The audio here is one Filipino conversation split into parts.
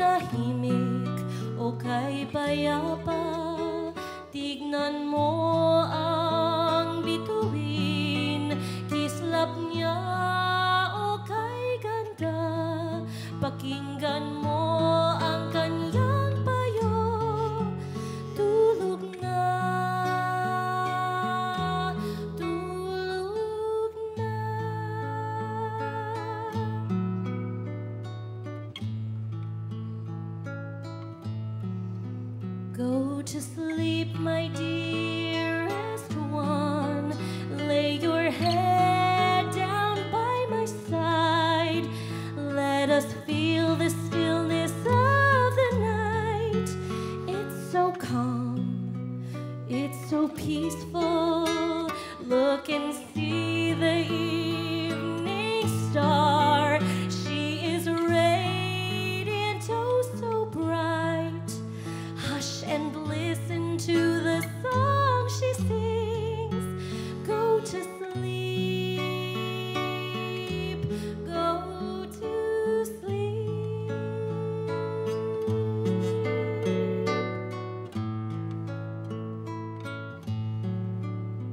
tahimik o kay payapa, tignan mo ang bituin, kislap niya o kay ganda, pakinggan mo ang kanyang payo, tulog na, tulog na. Go to sleep, my dearest one. Lay your head down by my side. Let us feel the stillness of the night. It's so calm, it's so peaceful. Look and see the evening star. She is radiant, oh so bright. Hush and listen to the song she sings. Go to sleep, go to sleep.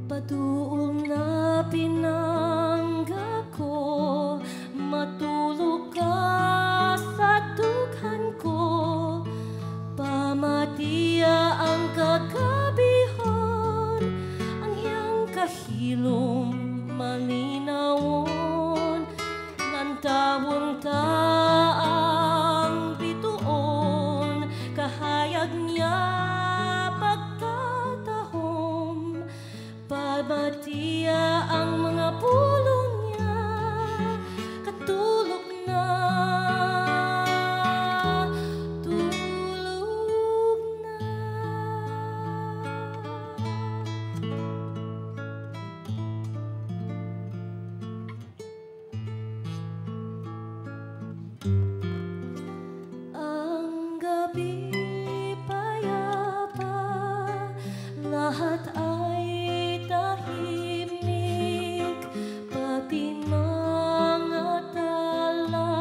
Patuol na pinangga ko, matulog ka sa dughan ko. Pamatiya ang kagabihan, ang iyang kahilom malinawon. Nantawon ta ang bituon, kahayag niya pagkatahom. Pamatiya ang mga pulong niya, katulog na. Ang gabi payapa, lahat ay tahimik, pati mga tala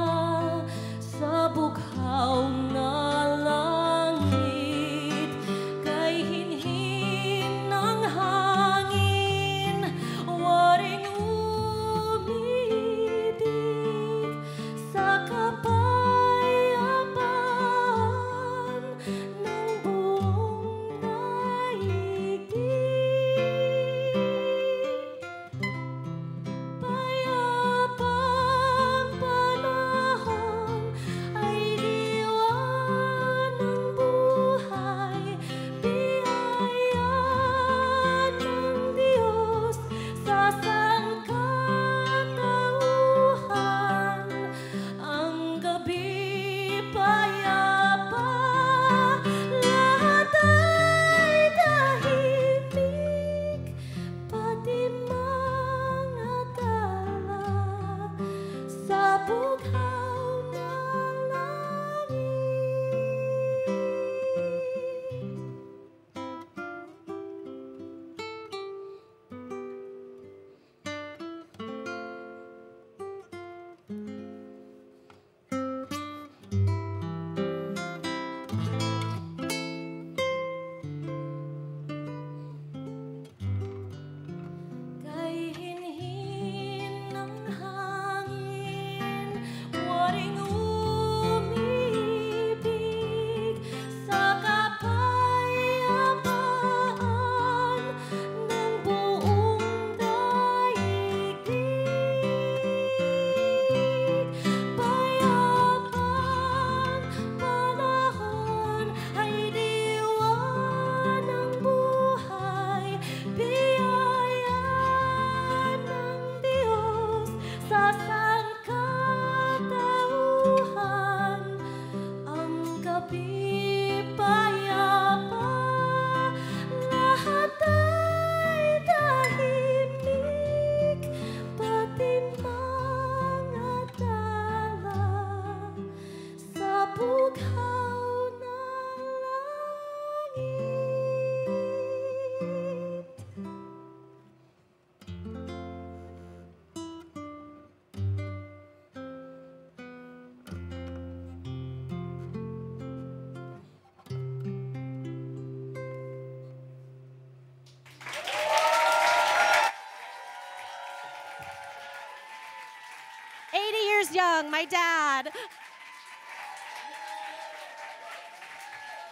Young, my dad.